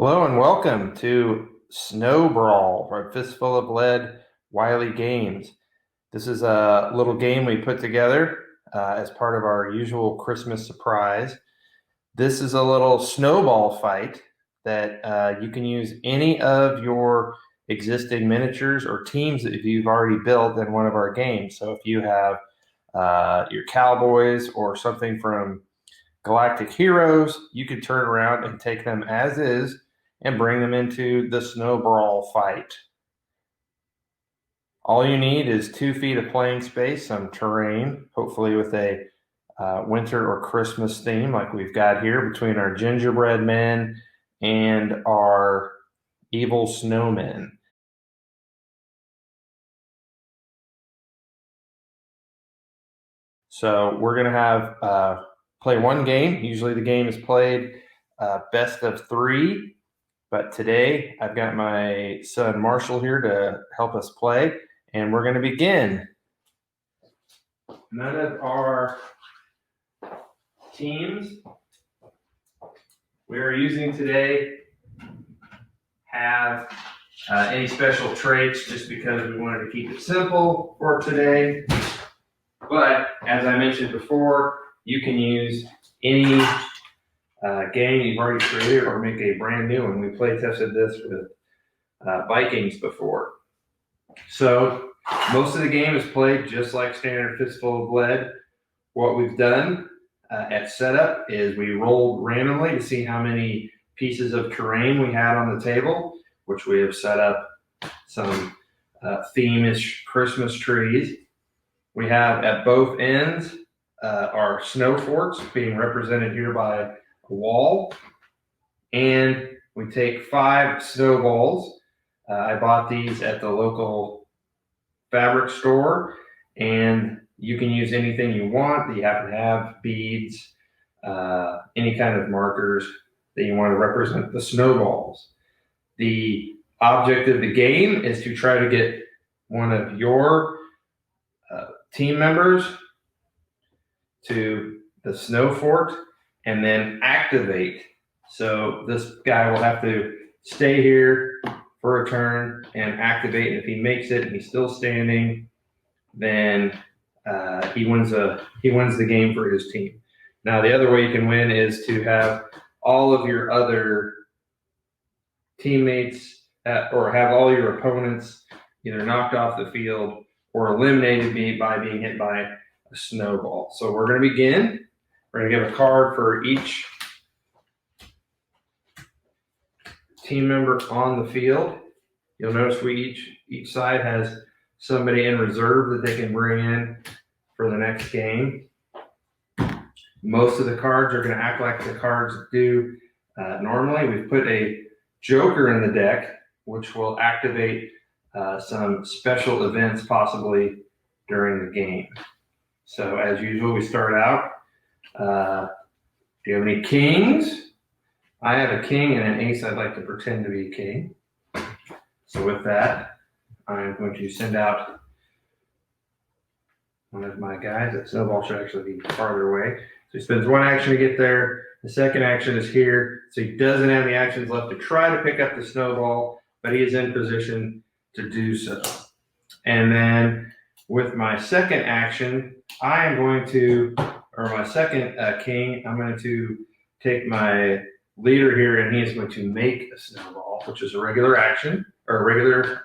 Hello and welcome to Snowbrawl from Fistful of Lead Wiley Games. This is a little game we put together as part of our usual Christmas surprise. This is a little snowball fight that you can use any of your existing miniatures or teams that you've already built in one of our games. So if you have your cowboys or something from Galactic Heroes, you could turn around and take them as is and bring them into the Snowbrawl fight. All you need is 2 feet of playing space, some terrain, hopefully with a winter or Christmas theme like we've got here between our gingerbread men and our evil snowmen. So we're going to have play one game. Usually the game is played best of 3. But today I've got my son Marshall here to help us play, and we're going to begin. None of our teams we are using today have any special traits, just because we wanted to keep it simple for today. But as I mentioned before, you can use any game you've already created or make a brand new one. We play tested this with Vikings before. So most of the game is played just like standard Fistful of Lead. What we've done at setup is we rolled randomly to see how many pieces of terrain we had on the table, which we have set up some theme-ish Christmas trees. We have at both ends our snow forts being represented here by a wall, and we take 5 snowballs. I bought these at the local fabric store, and you can use anything you want that you happen to have, beads, any kind of markers that you want to represent the snowballs. The object of the game is to try to get one of your team members to the snow fort and then activate. So this guy will have to stay here for a turn and activate. And if he makes it and he's still standing, then he wins the game for his team. Now, the other way you can win is to have all of your other teammates or have all your opponents either knocked off the field or eliminated by being hit by a snowball. So we're going to begin. We're going to give a card for each team member on the field. You'll notice each side has somebody in reserve that they can bring in for the next game. Most of the cards are going to act like the cards do normally. We've put a joker in the deck, which will activate some special events possibly during the game. So as usual, we start out. Do you have any kings? I have a king and an ace. I'd like to pretend to be a king. So with that, I'm going to send out one of my guys. That snowball should actually be farther away. So he spends 1 action to get there. The second action is here. So he doesn't have any actions left to try to pick up the snowball, but he is in position to do so. And then with my second action, I am going to, or my second king, I'm going to take my leader here, and he is going to make a snowball, which is a regular action, or a regular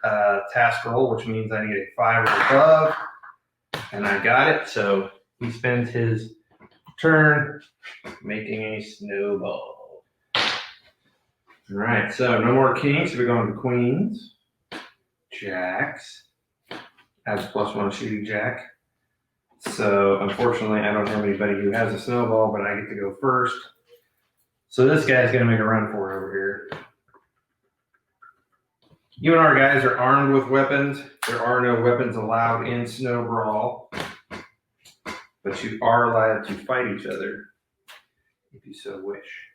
task roll, which means I need a 5 or above, and I got it. So he spends his turn making a snowball. All right, so no more kings, so we're going to queens, jacks, adds +1 shooting jack. So unfortunately, I don't have anybody who has a snowball, but I get to go first. So this guy's going to make a run for it over here. You and our guys are armed with weapons. There are no weapons allowed in Snowbrawl, but you are allowed to fight each other if you so wish.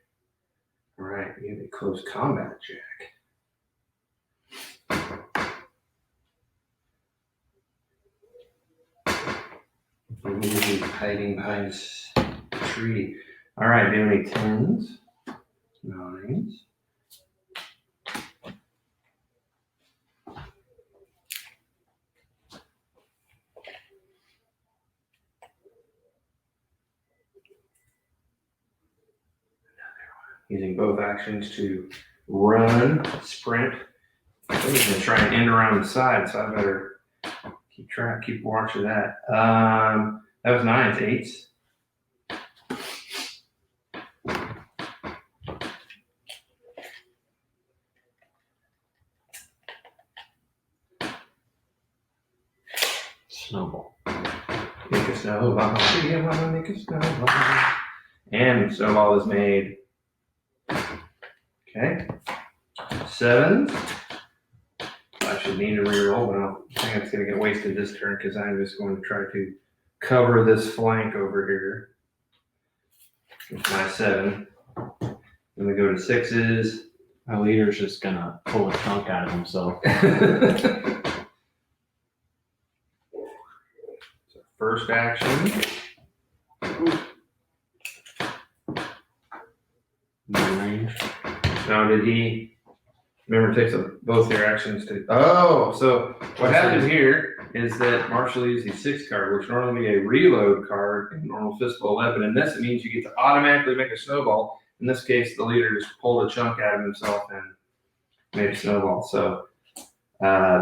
All right, we have a close combat jack. He's hiding behind this tree. All right, do any 10s, 9s, using both actions to run, sprint. I think he's gonna try and end around the side, so I better keep watch of that. That was 9s, 8s. Snowball. Make a snowball. Make a snowball. And snowball is made. Okay. 7s. I should need to reroll, but I think it's going to get wasted this turn because I'm just going to try to cover this flank over here with my 7. Then we go to 6s. My leader's just gonna pull a chunk out of himself. So first action. No range. Now did he? Remember, it takes both your actions to. Oh, so what happens here is that Marshall uses the 6 card, which normally be a reload card in normal Fistful of Lead, but in this it means you get to automatically make a snowball. In this case, the leader just pulled a chunk out of himself and made a snowball. So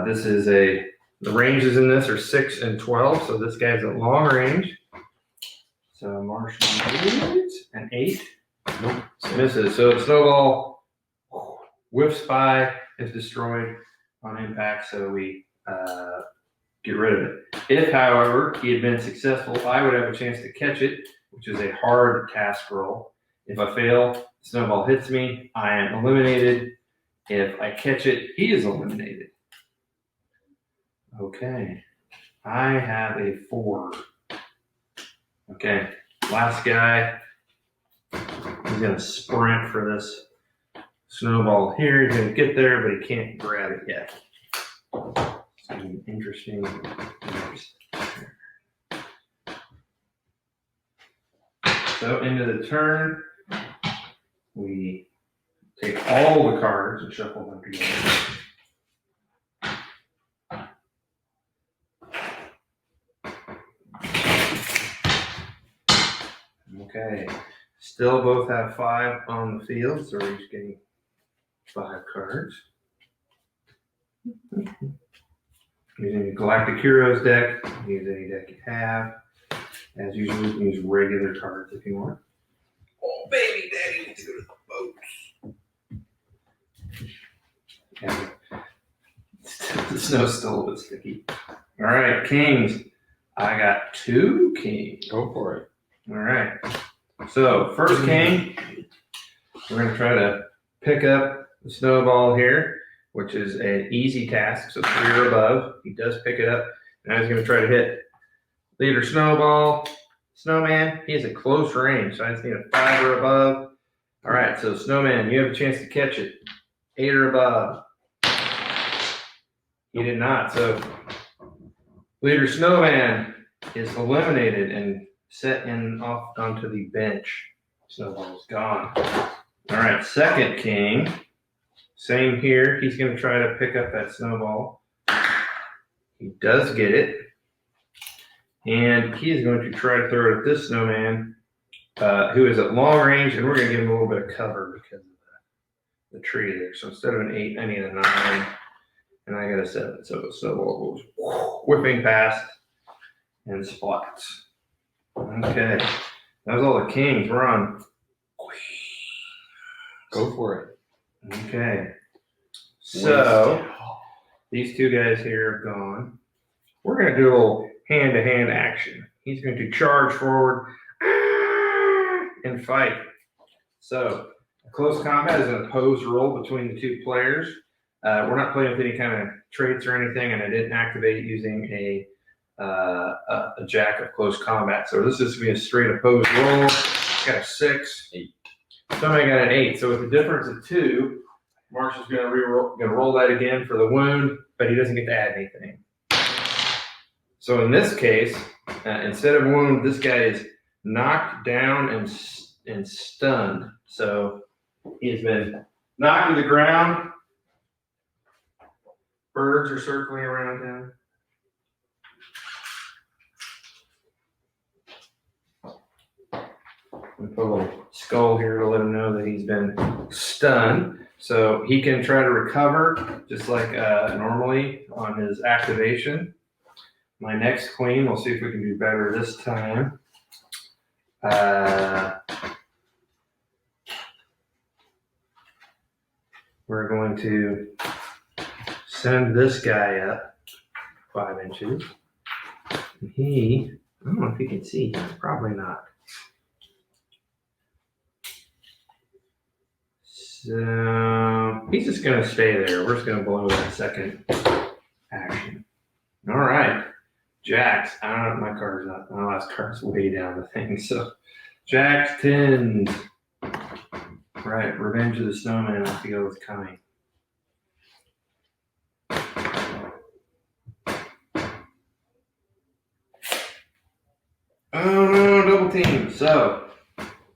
this is the ranges in this are 6 and 12, so this guy's at long range. So Marshall needs an 8. Nope. Misses. So snowball whiffs by, is destroyed on impact, so we get rid of it. If, however, he had been successful, I would have a chance to catch it, which is a hard task roll. If I fail, snowball hits me, I am eliminated. If I catch it, he is eliminated. Okay, I have a 4. Okay, last guy. He's gonna sprint for this snowball here. He's gonna get there, but he can't grab it yet. Some interesting. So into the turn, we take all the cards and shuffle them together. Okay, still both have 5 on the field, so we're each getting 5 cards. Using a Galactic Heroes deck, use any deck you have. As usual, you can use regular cards if you want. Oh, baby, daddy needs to go to the boats. Yeah, the snow's still a little bit sticky. All right, kings. I got 2 kings. Go for it. All right. So, first king, we're going to try to pick up the snowball here, which is an easy task, so 3 or above. He does pick it up. Now he's going to try to hit leader snowball. Snowman, he has a close range, so I just need a 5 or above. All right, so Snowman, you have a chance to catch it. 8 or above. He did not, so leader Snowman is eliminated and set in off onto the bench. Snowball is gone. All right, second king. Same here. He's going to try to pick up that snowball. He does get it. And he is going to try to throw it at this snowman, who is at long range, and we're going to give him a little bit of cover because of the tree there. So instead of an 8, I need a 9, and I got a 7. So the snowball goes whipping past and splats. Okay, that was all the kings. We're on. Go for it. Okay, so these 2 guys here are gone. We're going to do a little hand-to-hand action. He's going to charge forward and fight. So, close combat is an opposed roll between the 2 players. We're not playing with any kind of traits or anything, and I didn't activate using a jack of close combat. So this is going to be a straight opposed roll. Got a 6. 8. Somebody got an 8. So with the difference of 2, Marshall's going to roll that again for the wound, but he doesn't get to add anything. So in this case, instead of wound, this guy is knocked down and stunned. So he has been knocked to the ground. Birds are circling around him. We put a little skull here to let him know that he's been stunned. So he can try to recover just like normally on his activation. My next queen, we'll see if we can do better this time. We're going to send this guy up 5 inches. I don't know if you can see him, probably not. So he's just going to stay there. We're just going to blow that second action. All right. Jacks. I don't know if my card's not. My last card's way down the thing. So Jacks, 10s. Right. Revenge of the Snowman. I have to go with Cunning. Oh no, double team. So,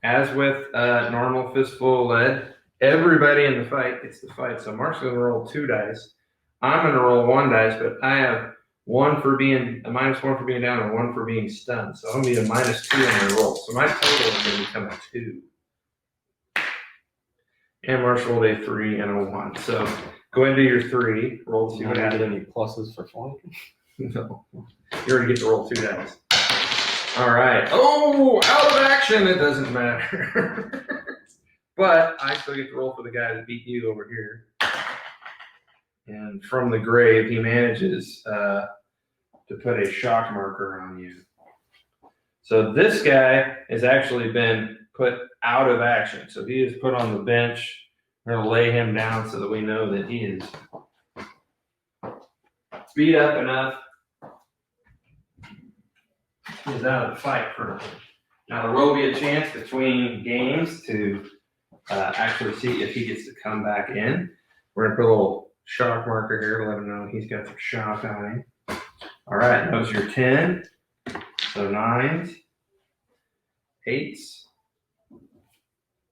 as with normal Fistful of Lead, everybody in the fight gets to fight. So Mark's going to roll 2 dice. I'm going to roll 1 dice, but I have -1 for being down and 1 for being stunned. So I'm going to be a -2 on my roll. So my total is going to become a 2. And Mark's rolled a 3 and a 1. So go ahead and do your 3. Roll to see what happens. Any pluses for flank? No. You already get to roll 2 dice. All right. Oh, out of action. It doesn't matter. But I still get to roll for the guy that beat you over here. And from the grave, he manages to put a shock marker on you. So this guy has actually been put out of action. So he is put on the bench. We're going to lay him down so that we know that he is beat up enough. He's out of the fight for now. There will be a chance between games to actually see if he gets to come back in. We're going to put a little shock marker here to let him know he's got some shock on him. All right, those are your 10. So 9s, 8s,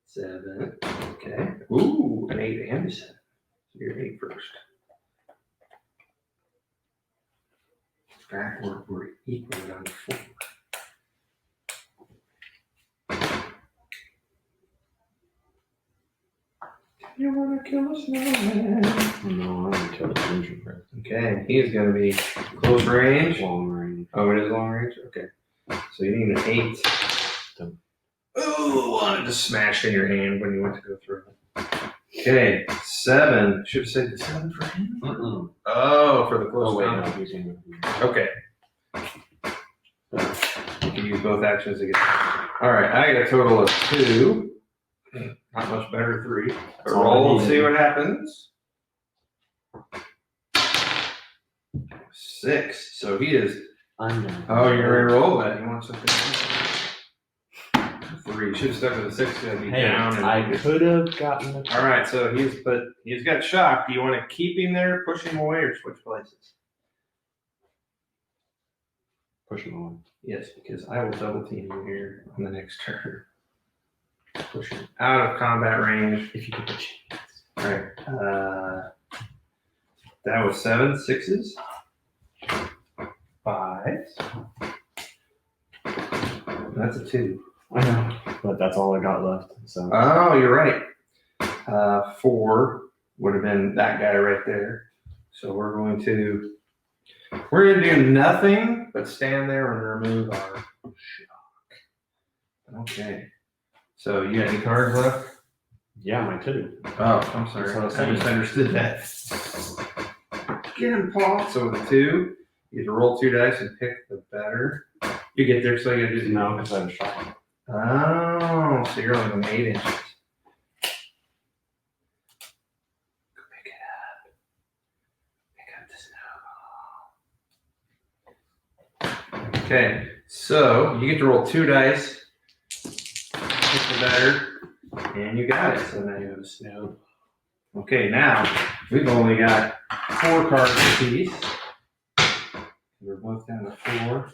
7. Okay. Ooh, an 8 and a 7. So you're 8 first. Backward, we're equal on 4. You want to kill a snowman? No, I want to kill the gingerbread. Okay, he is going to be close range. Long range. Oh, it is long range? Okay. So you need an 8. Ooh, wanted to smash in your hand when you went to go through. Okay, 7. Should have said the 7 for him? Oh, for the close range. Okay. You can use both actions again. All right, I got a total of 2. Not much better, 3. But roll and see what happens. 6. So he is. Oh, you're ready to roll that. You want something else? 3. Should have stuck with a 6. Gonna be down. And I could have gotten it. All right, so he's got shock. Do you want to keep him there, push him away, or switch places? Push him away. Yes, because I will double team you here on the next turn. Push him out of combat range. If you get the chance. All right. That was 7 6s. 5s. That's a 2. I know, but that's all I got left. So. Oh, you're right. 4 would have been that guy right there. So we're going to do nothing but stand there and remove our shock. Okay. So you got any cards left? Yeah, my 2. Oh, I'm sorry. I misunderstood that. Get him, Paul. So with a 2, you have to roll 2 dice and pick the better. You get there, so you got to do no, because I have a shot. Oh, so you're only going 8 inches. Go pick it up. Pick up the snowball. Okay, so you get to roll 2 dice. Pick the better, and you got it. So now you have a snow. Okay, now we've only got 4 cards apiece. We're both down to 4.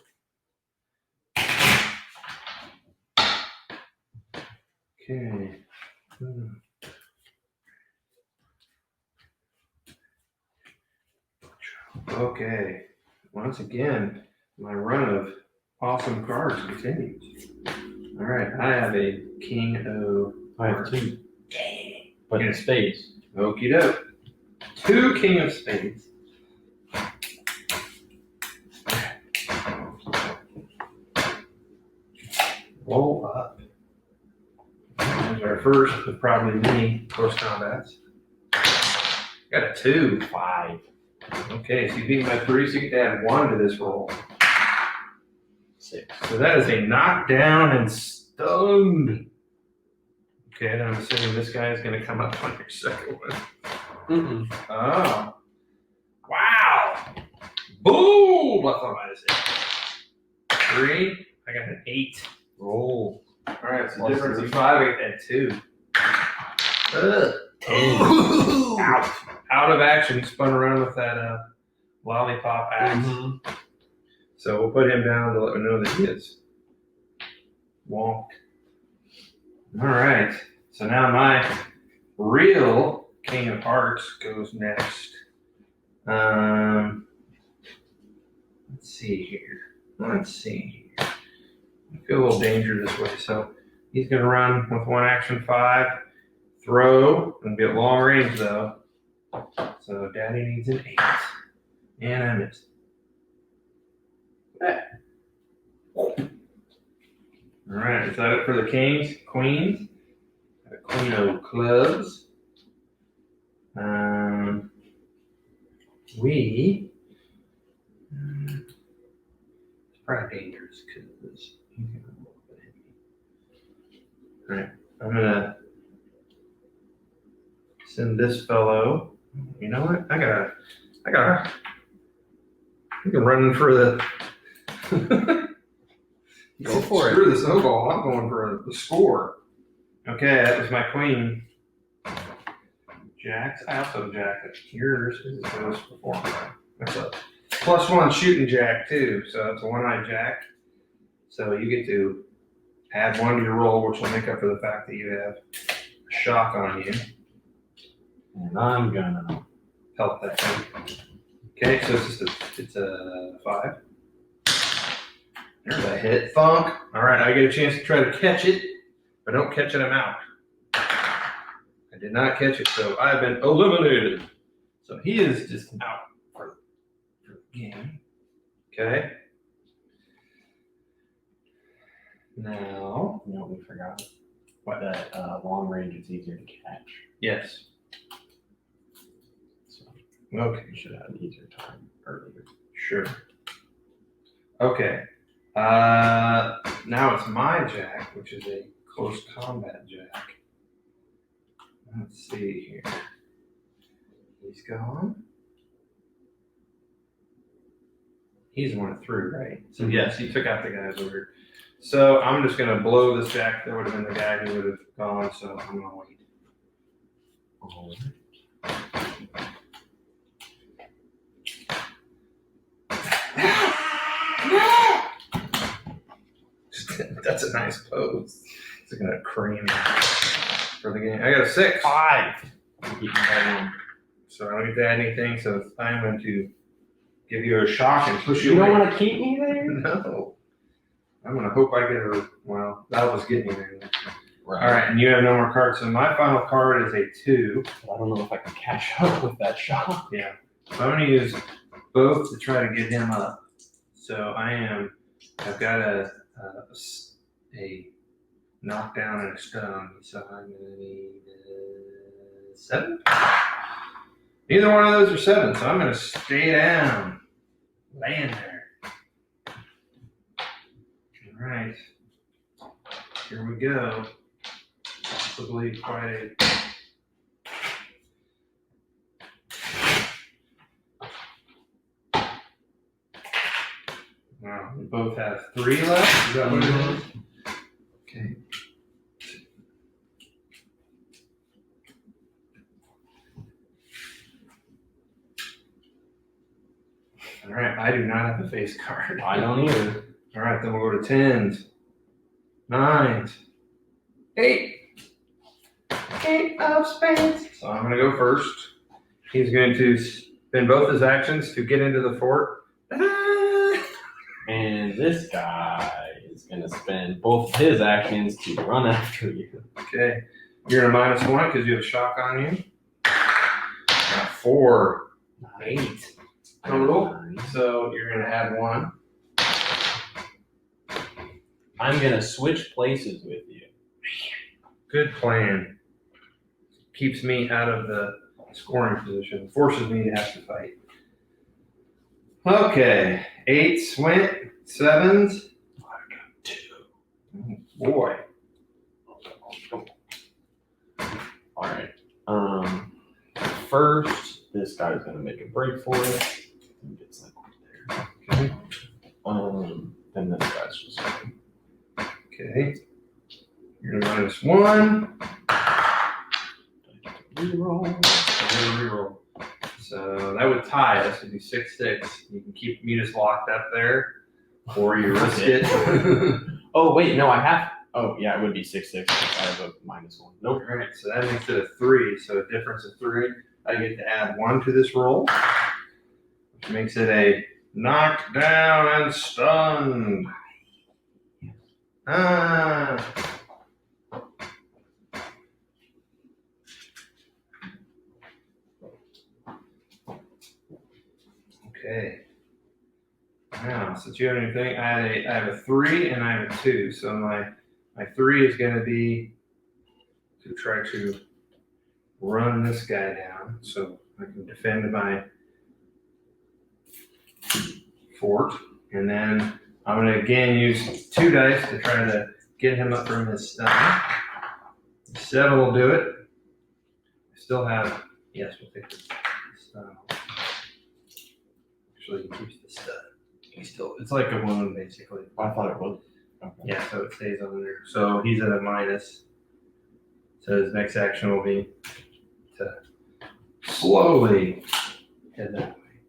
Okay. Okay. Once again, my run of awesome cards continues. All right, I have a king of I have two. But in spades. okie doke. 2 king of spades. Roll up. There's our first, but probably me, close combats. Got a 2. 5. Okay, so you beat my 3, so you get to add 1 to this roll. 6. So that is a knockdown and stunned. Okay, then I'm assuming this guy is going to come up on your second one. Oh. Wow. Boom! Left on minus 8. 3. I got an 8. Roll. All right, so Plus difference 3. of 5, I get that 2. Ugh. Oh. Out. Out of action. Spun around with that lollipop axe. So we'll put him down to let him know that he is wonked. All right. So now my real King of Hearts goes next. Let's see here. I feel a little danger this way. So he's going to run with 1 action 5. Throw. Going to be at long range though. So Daddy needs an 8. And I missed. All right, is that it for the kings, queens? Got a queen of clubs. It's probably dangerous because he's gonna roll it at me. All right, I'm gonna send this fellow. You know what? I can run for the. Go for it. Screw the snowball. I'm going for the score. Okay, that was my queen. Jacks. I also jack it. Yours is goes before mine. That's a +1 shooting jack too. So that's a 1-eyed jack. So you get to add 1 to your roll, which will make up for the fact that you have a shock on you. And I'm gonna Help that thing. Okay, so it's a 5. There's a hit. Thunk. All right, I get a chance to try to catch it. If I don't catch it, I'm out. I did not catch it, so I've been eliminated. So he is just out for the game. Okay. Now, you know, we forgot that long range is easier to catch. yes. So Okay. you should have an easier time earlier. Sure. Okay. Now it's my jack, which is a close combat jack. Let's see here. He's gone. He's the one that threw, right? So yes, he took out the guys over here. So I'm just gonna blow this jack. That would have been the guy who would have gone. So I'm gonna wait. That's a nice pose. It's gonna cream for the game. I got a 6. 5. Keep that one. So I don't get to add anything. So I'm going to give you a shock and push you You don't away. want to keep me there? No. I'm gonna hope I get a. Well, that'll just get me there. Right. All right, and you have no more cards. So my final card is a 2. I don't know if I can catch up with that shot. Yeah. So I'm gonna use both to try to get him up. So I've got a knockdown and a stone. So I'm gonna need 7. Neither one of those are 7, so I'm gonna stay down, laying there. All right, here we go. Possibly quite a. Wow, we both have 3 left. Is that what it is? Okay. All right, I do not have a face card. I don't either. All right, then we'll go to 10s, 9s, 8. 8 of spades. So I'm going to go first. He's going to spend both his actions to get into the fort. And this guy is gonna spend both his actions to run after you. Okay. You're in a -1 because you have a shock on you. 4, 8 total. So you're gonna add 1. I'm gonna switch places with you. Good plan. Keeps me out of the scoring position. Forces me to have to fight. Okay. 8s went. 7s. I got 2. Oh, boy. All right. First, this guy's gonna make a break for it. Get some there. Okay. Then this guy's just gonna Okay. You're gonna -1. reroll. Reroll. So that would tie us. It'd be 6-6. You can keep Mutus locked up there, or you risk it. Oh wait, no, I have. Oh yeah, it would be 6-6. I have a -1. Nope. All right, so that makes it a 3. So a difference of 3. I get to add 1 to this roll, which makes it a knocked down and stunned. Okay. Now, since you have anything, I have a 3 and I have a 2. So my 3 is going to be to try to run this guy down so I can defend my fort. And then I'm going to again use 2 dice to try to get him up from his stun. 7 will do it. I still have, yes, we'll take the stun. Actually, he keeps the stun. It's like a wound basically. I thought it was. Okay. Yeah, so it stays on there. So he's at a -. So his next action will be to slowly head that way.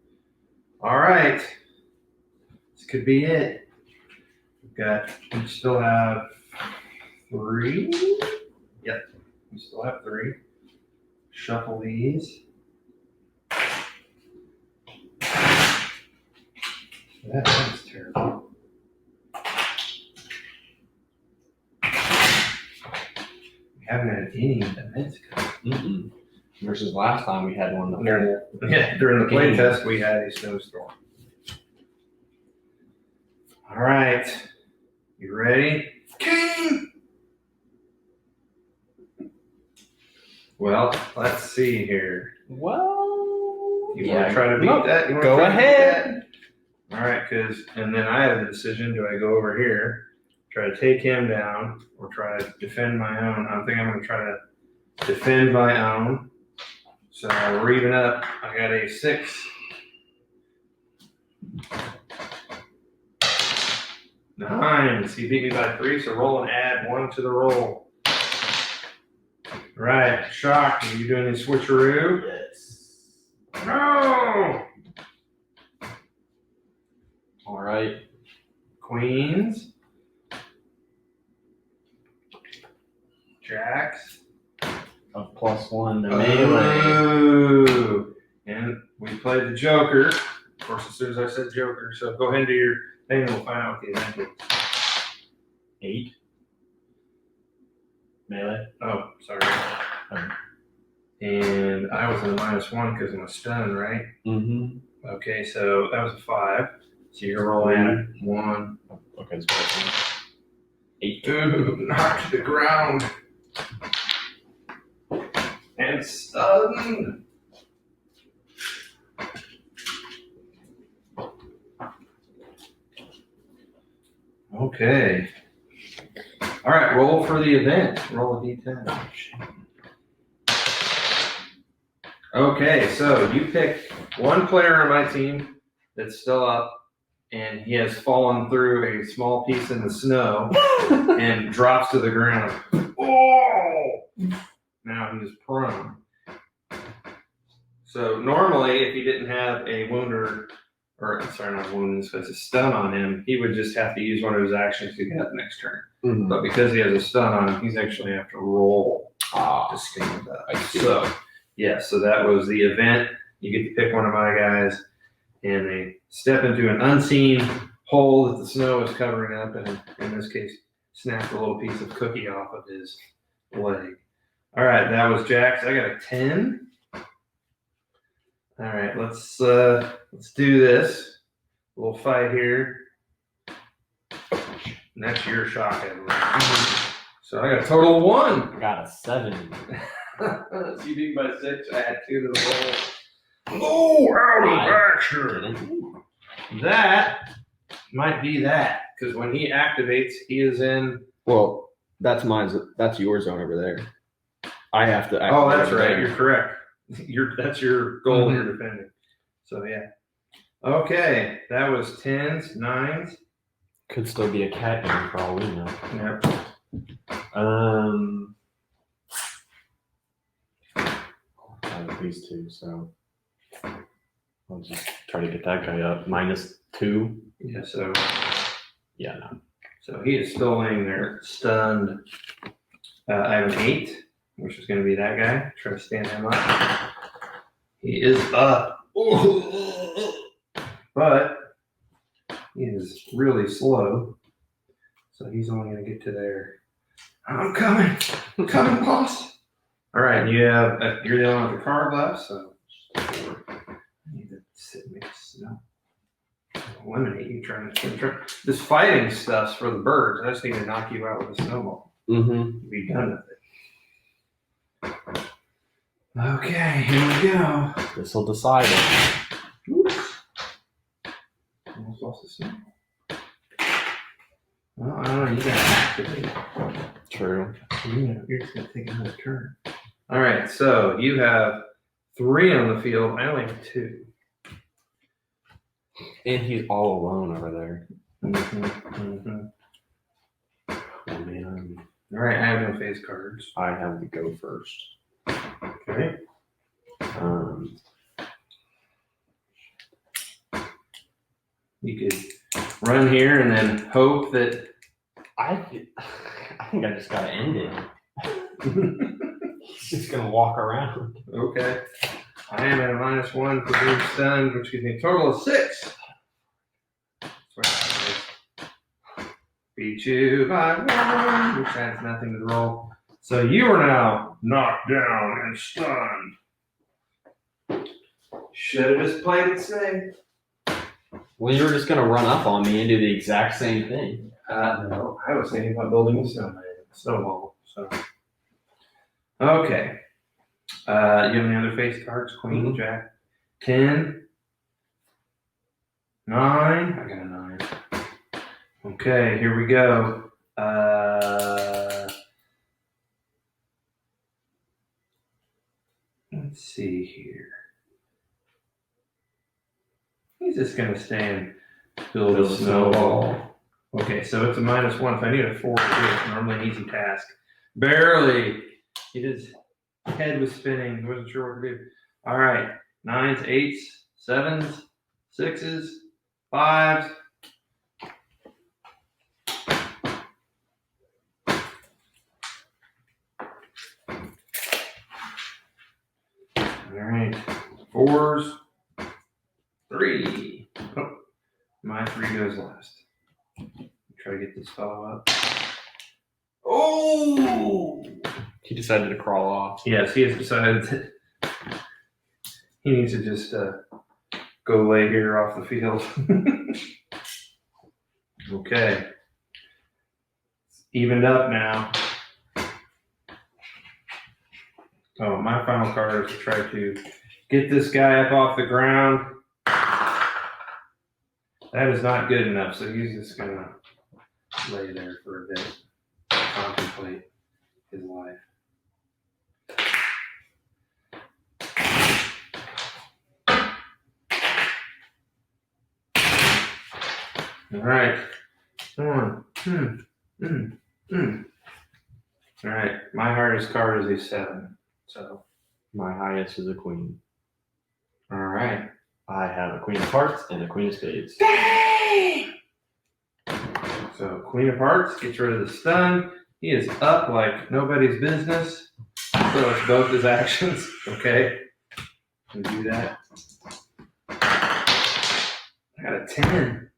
All right. This could be it. We still have 3. Yep, we still have 3. Shuffle these. That's terrible. We haven't had any events come. Versus last time we had one. During the play test, we had a snowstorm. All right, you ready? King! Well, let's see here. Well, You want to try to beat that? You wanna Go try to beat ahead. that? All right, and then I have the decision: do I go over here, try to take him down, or try to defend my own? I think I'm going to try to defend my own. So we're even up. I got a 6. Nice. He beat me by 3, so roll and add 1 to the roll. Right. Shock. Are you doing the switcheroo? Yes. No! All right. Queens. Jacks. Of +1 to melee. Ooh. And we played the Joker. Of course, as soon as I said Joker, so go ahead and do your thing and we'll find out what the event is. 8. Melee. Oh, sorry. And I was in a -1 because of my stun, right? Mm-hmm. Okay, so that was a 5. So you're rolling 1. Okay, it's +1. 8. Ooh, knocked to the ground. And stunned. Okay. All right, roll for the event. Roll a d10. Okay, so you pick one player on my team that's still up, and he has fallen through a small piece in the snow and drops to the ground. Oh! Now he's prone. So normally, if he didn't have a wound not wound, it's a stun on him, he would just have to use one of his actions to get up next turn. Mm-hmm. But because he has a stun on him, he's actually have to roll to stand up. I see. So, yeah, so that was the event. You get to pick one of my guys, and they step into an unseen hole that the snow is covering up, and in this case, snapped a little piece of cookie off of his leg. All right, that was Jack's. I got a 10. All right, let's do this. A little fight here. And that's your shot, I believe. So I got a total of 1. I got a 7. So you beat by 6. I had 2 to the roll. Oh, out of action. That might be that, because when he activates, he is in. Well, that's mine's. That's your zone over there. I have to. Oh, that's right. You're correct. That's your goal you're defending. So yeah. Okay, that was 10s, 9s. Could still be a cat game for all we know. Yep. I have these 2, so I'll just try to get that guy up. -2. Yeah. So Yeah, no. So he is still laying there, stunned. I have an 8, which is going to be that guy. Try to stand him up. He is up. But he is really slow. So he's only going to get to there. I'm coming. I'm coming, boss. All right. You're the only one with the card left. So I need to sit and make snow. Eliminate you trying to. This fighting stuff's for the birds. I just need to knock you out with a snowball. Mm-hmm. Be done with it. Okay, here we go. This will decide it. Oops. Almost lost the snowball. Well, I don't know. You gotta activate. True. You're just gonna take another turn. All right. So you have 3 on the field. I only have 2. And he's all alone over there. Mm-hmm. Oh, man. All right. I have no face cards. I have to go first. Okay. You could run here and then hope that. I think I just gotta end it. He's just gonna walk around. Okay. I am at a -1 for being stunned, which gives me a total of 6. Beat you by 1, which adds nothing to the roll. So you are now knocked down and stunned. Should have just played it safe. Well, you were just gonna run up on me and do the exact same thing. No, I was thinking about building a snowball. So, okay. You have any other face cards? Queen, Jack, 10, 9. I got a 9. Okay, here we go. Let's see here. He's just gonna stay and build a snowball. Okay, so it's a -1. If I need a 4, it's normally an easy task. Barely. His head was spinning. He wasn't sure what to do. All right. 9s, 8s, 7s, 6s, 5s. All right. 4s. 3. Oh, my 3 goes last. Try to get this fellow up. Oh! He decided to crawl off. Yes, he has decided that he needs to just go lay here off the field. Okay. It's evened up now. Oh, my final card is to try to get this guy up off the ground. That is not good enough, so he's just going to lay there for a bit, contemplate his life. All right. All right. My hardest card is a 7. So, My highest is a queen. all right. I have a queen of hearts and a queen of spades. So, Queen of Hearts gets rid of the stun. He is up like nobody's business. So it's both his actions. Okay. Can do that. I got a 10.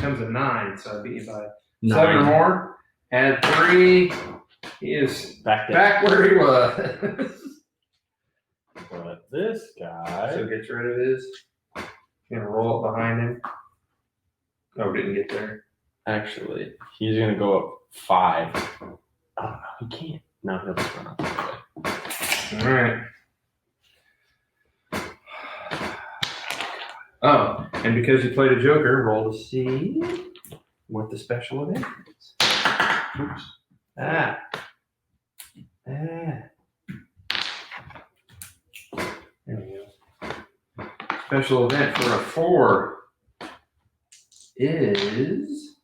becomes a 9, so I beat you by 9. 7 or more. Add 3. He is Back there. back where he was. But this guy. So gets rid of his. Gonna roll it behind him. Oh, didn't get there. Actually, he's gonna go up 5. Oh no, he can't. No, he'll just run up that way. All right. Oh, and because you played a joker, roll to see what the special event is. Oops. Ah. There we go. Special event for a 4 is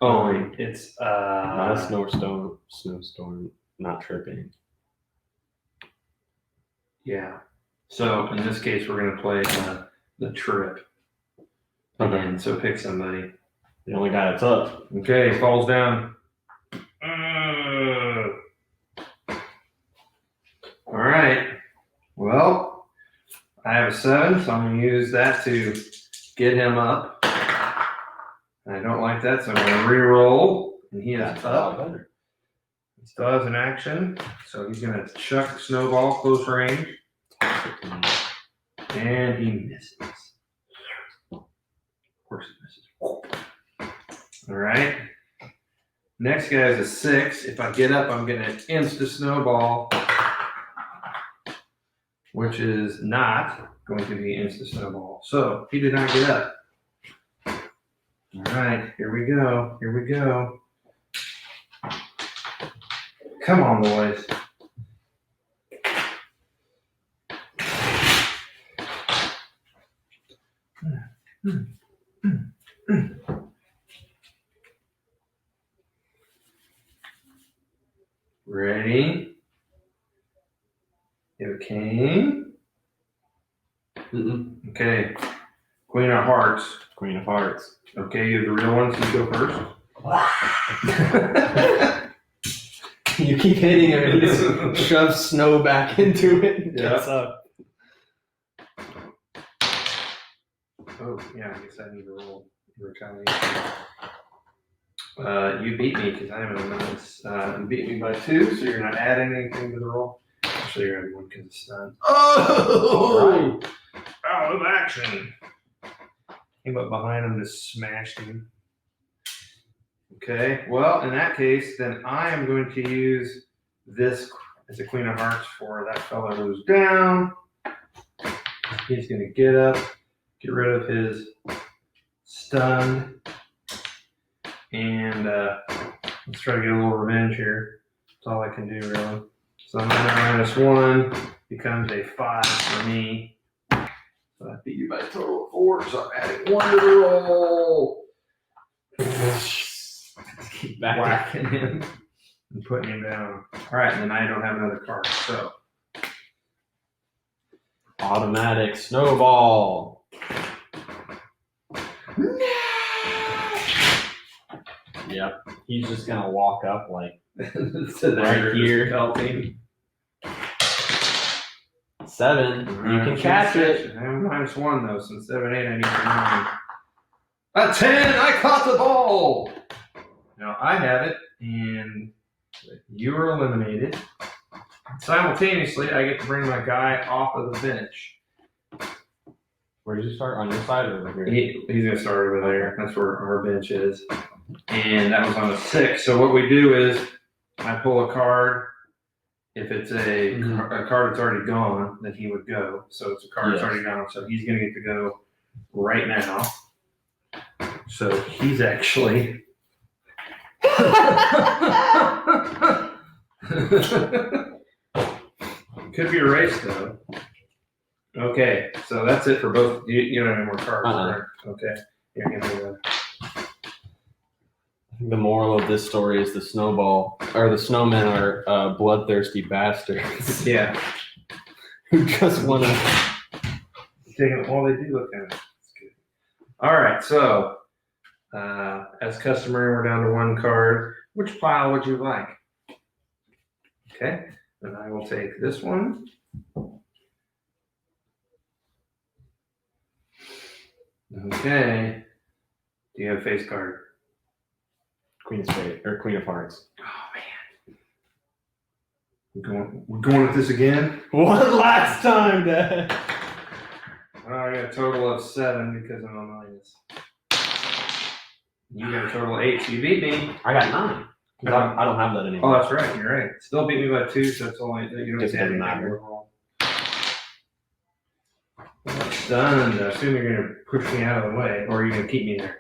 oh wait, it's Not a snowstorm, not tripping. yeah. So in this case, we're gonna play the trip. Okay. And so pick somebody. The only guy that's up. Okay, falls down. All right. Well, I have a 7, so I'm gonna use that to get him up. I don't like that, so I'm gonna re-roll, and he is That's a lot up. better. He still has an action, so he's gonna chuck the snowball close range, and he misses. Of course he misses. All right. Next guy is a 6. If I get up, I'm gonna insta snowball, which is not going to be insta snowball. So he did not get up. All right, here we go. Here we go. Come on, boys. Ready? You have a king. Okay. Queen of hearts. Queen of Hearts. Okay, you have the real ones. You go first. You keep hitting him and he just shoves snow back into it and Yeah. gets up. Oh, yeah, I guess I need to roll retaliation. You beat me because I'm in a minus. You beat me by 2, so you're not adding anything to the roll. Actually, you're adding 1 because it's stunned. Oh! Out of action. Came up behind him, just smashed him. Okay, well, in that case, then I am going to use this as a Queen of Hearts for that fellow who's down. He's going to get up, get rid of his stun, and let's try to get a little revenge here. That's all I can do, really. So I'm -1 becomes a 5 for me. So I beat you by a total of 4, so I'm adding 1 to the roll. Keep whacking him and putting him down. All right, and then I don't have another card, so. Automatic snowball. Yep. He's just gonna walk up like So right here. Helping. 7. You can catch it. I have -1 though, so instead of an 8, I need a 9. A 10! I caught the ball! Now I have it, and you are eliminated. Simultaneously, I get to bring my guy off of the bench. Where did you start? On your side or over here? He's going to start over there. That's where our bench is. And that was on a 6. So what we do is I pull a card. If it's a card that's already gone, then he would go. So it's a card that's already gone. So he's going to get to go right now. So he's actually... Could be erased though. Okay, so that's it for both. You don't have any more cards, right? Okay. Here, give me that. I think the moral of this story is the snowmen are bloodthirsty bastards. Yeah. Who just want to. Well, they do look at it. That's good. All right, so as customary, we're down to 1 card. Which pile would you like? Okay, then I will take this one. Okay. Do you have a face card? Queen of spades or Queen of hearts. Oh man. We're going with this again? One last time, Dad. Oh, I got a total of 7 because I'm a minus. You got a total of 8, so you beat me. I got 9. I don't have that Oh, anymore. that's right. You're right. Still beat me by 2, so it's only you don't Just have doesn't anything matter. overall. Stunned. I assume you're gonna push me out of the way, or are you gonna keep me there?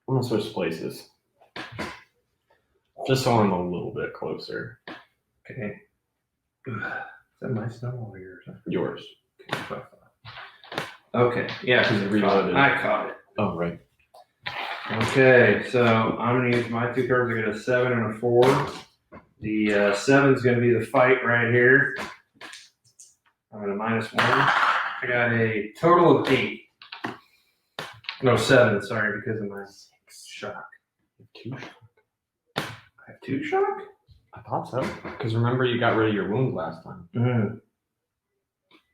I'm gonna switch places. Just so I'm a little bit closer. Okay. Is that my snowball or yours? Yours. Okay. Yeah. Because you reloaded. I caught it. Oh, right. Okay, so I'm going to use my 2 cards. I got a 7 and a 4. The 7 is going to be the fight right here. I'm going to -1. I got a total of 8. No, 7, sorry, because of my shock. 2 shock. I have 2 shock? I thought so. Because remember, you got rid of your wound last time. Mm-hmm.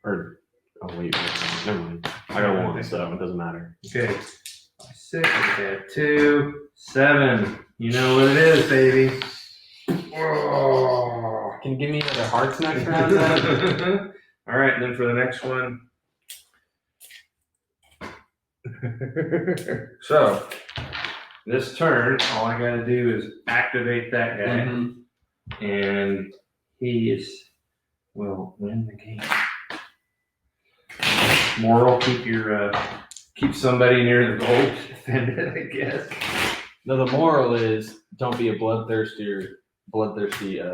Or, oh, wait, never mind. I got 1, so it doesn't matter. Okay. 6, I got 2, 7. You know what it is, baby. Oh. Can you give me another hearts next round, then? All right, and then for the next one. So, this turn, all I got to do is activate that guy, and he will win the game. Moral: keep somebody near the goal to defend it, I guess. No, the moral is don't be a bloodthirsty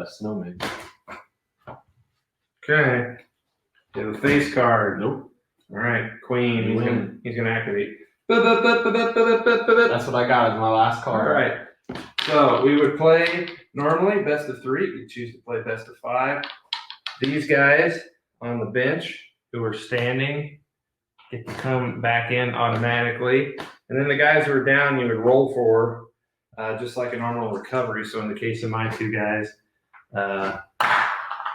snowman. Okay. You have a face card. Nope. All right, Queen. He's gonna activate. That's what I got as my last All card. right. So we would play normally best of 3. We choose to play best of 5. These guys on the bench who are standing get to come back in automatically, and then the guys who are down you would roll for, just like a normal recovery. So in the case of my 2 guys, if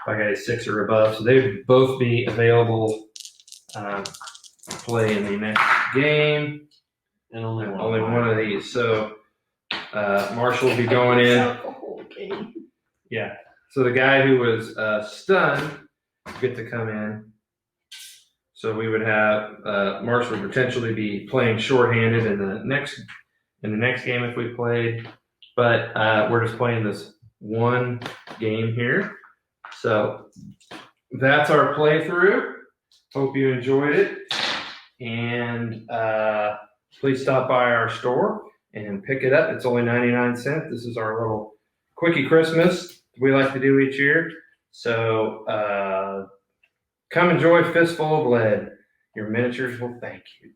I got a 6 or above, so they would both be available to play in the next game. And only one of these. So Marshall will be going in. Yeah. So the guy who was stunned will get to come in. So we would have Marshall would potentially be playing shorthanded in the next game if we played. But we're just playing this one game here. So that's our playthrough. Hope you enjoyed it. And please stop by our store and pick it up. It's only 99 cents. This is our little quickie Christmas we like to do each year. So come enjoy Fistful of Lead. Your miniatures will thank you.